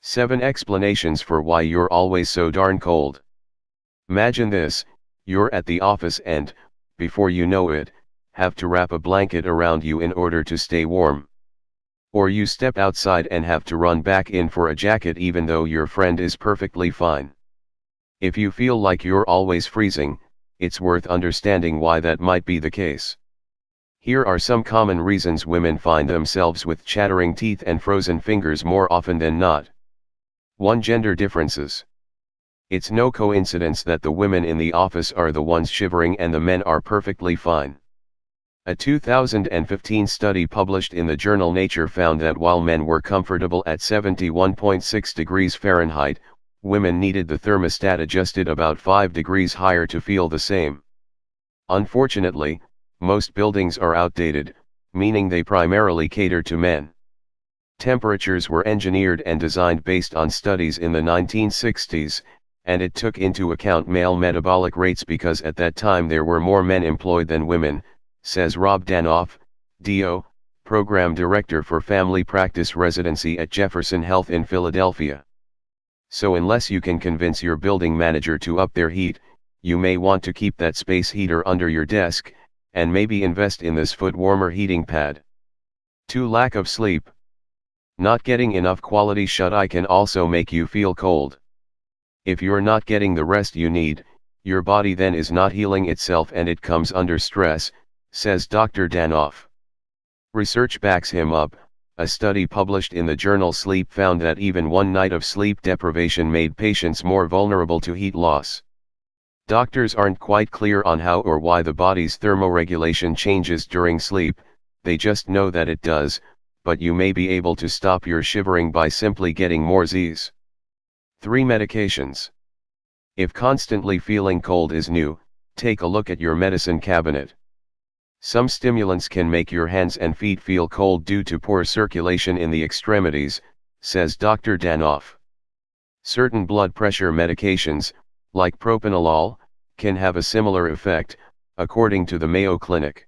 7 explanations for why you're always so darn cold. Imagine this: you're at the office and, before you know it, have to wrap a blanket around you in order to stay warm. Or you step outside and have to run back in for a jacket even though your friend is perfectly fine. If you feel like you're always freezing, it's worth understanding why that might be the case. Here are some common reasons women find themselves with chattering teeth and frozen fingers more often than not. 1. Gender differences. It's no coincidence that the women in the office are the ones shivering and the men are perfectly fine. A 2015 study published in the journal Nature found that while men were comfortable at 71.6 degrees Fahrenheit, women needed the thermostat adjusted about 5 degrees higher to feel the same. Unfortunately, most buildings are outdated, meaning they primarily cater to men. Temperatures were engineered and designed based on studies in the 1960s, and it took into account male metabolic rates because at that time there were more men employed than women, says Rob Danoff, DO, Program Director for Family Practice Residency at Jefferson Health in Philadelphia. So unless you can convince your building manager to up their heat, you may want to keep that space heater under your desk, and maybe invest in this foot warmer heating pad. 2. Lack of sleep. Not getting enough quality shut-eye can also make you feel cold. If you're not getting the rest you need, your body then is not healing itself and it comes under stress, says Dr. Danoff. Research backs him up. A study published in the journal Sleep found that even one night of sleep deprivation made patients more vulnerable to heat loss. Doctors aren't quite clear on how or why the body's thermoregulation changes during sleep, they just know that it does, but you may be able to stop your shivering by simply getting more Z's. 3. Medications. If constantly feeling cold is new, take a look at your medicine cabinet. Some stimulants can make your hands and feet feel cold due to poor circulation in the extremities, says Dr. Danoff. Certain blood pressure medications, like propranolol, can have a similar effect, according to the Mayo Clinic.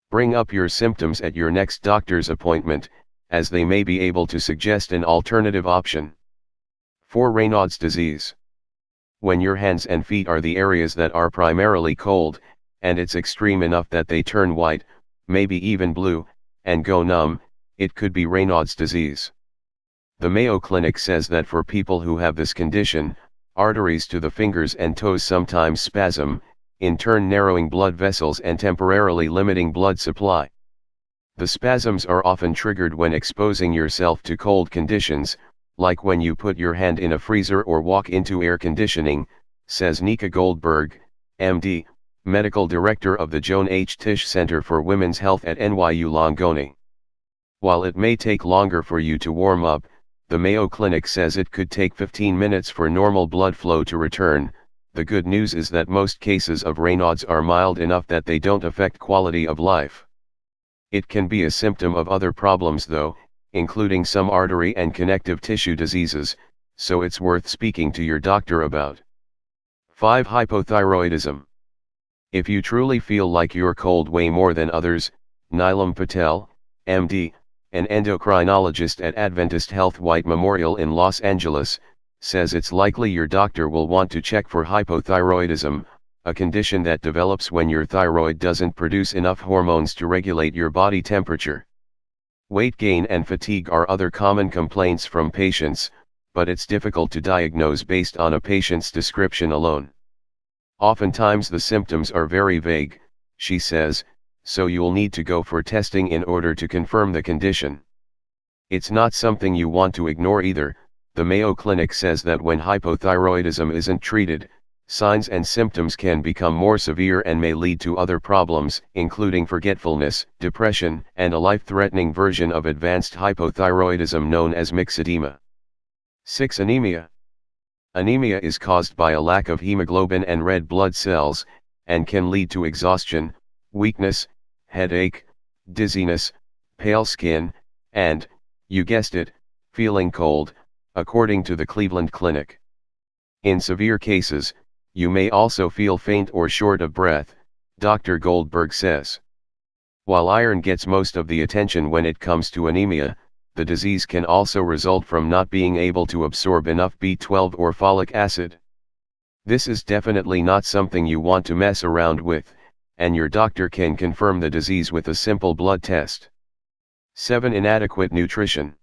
Bring up your symptoms at your next doctor's appointment, as they may be able to suggest an alternative option. 4. Raynaud's disease. When your hands and feet are the areas that are primarily cold, and it's extreme enough that they turn white, maybe even blue, and go numb, it could be Raynaud's disease. The Mayo Clinic says that for people who have this condition, arteries to the fingers and toes sometimes spasm, in turn narrowing blood vessels and temporarily limiting blood supply. The spasms are often triggered when exposing yourself to cold conditions, like when you put your hand in a freezer or walk into air conditioning, says Nika Goldberg, MD, Medical Director of the Joan H. Tisch Center for Women's Health at NYU Langone. While it may take longer for you to warm up, the Mayo Clinic says it could take 15 minutes for normal blood flow to return. The good news is that most cases of Raynaud's are mild enough that they don't affect quality of life. It can be a symptom of other problems though, including some artery and connective tissue diseases, so it's worth speaking to your doctor about. 5. Hypothyroidism. If you truly feel like you're cold way more than others, Nilam Patel, MD, an endocrinologist at Adventist Health White Memorial in Los Angeles, says it's likely your doctor will want to check for hypothyroidism, a condition that develops when your thyroid doesn't produce enough hormones to regulate your body temperature. Weight gain and fatigue are other common complaints from patients, but it's difficult to diagnose based on a patient's description alone. Oftentimes the symptoms are very vague, she says, so you'll need to go for testing in order to confirm the condition. It's not something you want to ignore either. The Mayo Clinic says that when hypothyroidism isn't treated, signs and symptoms can become more severe and may lead to other problems, including forgetfulness, depression, and a life-threatening version of advanced hypothyroidism known as myxedema. 6. Anemia. Anemia is caused by a lack of hemoglobin and red blood cells, and can lead to exhaustion, weakness, headache, dizziness, pale skin, and, you guessed it, feeling cold, according to the Cleveland Clinic. In severe cases, you may also feel faint or short of breath, Dr. Goldberg says. While iron gets most of the attention when it comes to anemia, the disease can also result from not being able to absorb enough B12 or folic acid. This is definitely not something you want to mess around with, and your doctor can confirm the disease with a simple blood test. 7. Inadequate nutrition.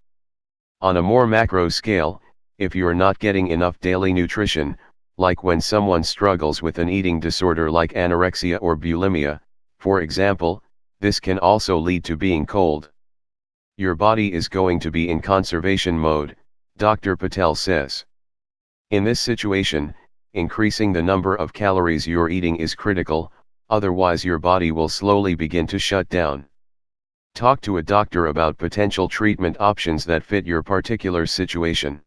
On a more macro scale, if you're not getting enough daily nutrition, like when someone struggles with an eating disorder like anorexia or bulimia, for example, this can also lead to being cold. Your body is going to be in conservation mode, Dr. Patel says. In this situation, increasing the number of calories you're eating is critical, otherwise your body will slowly begin to shut down. Talk to a doctor about potential treatment options that fit your particular situation.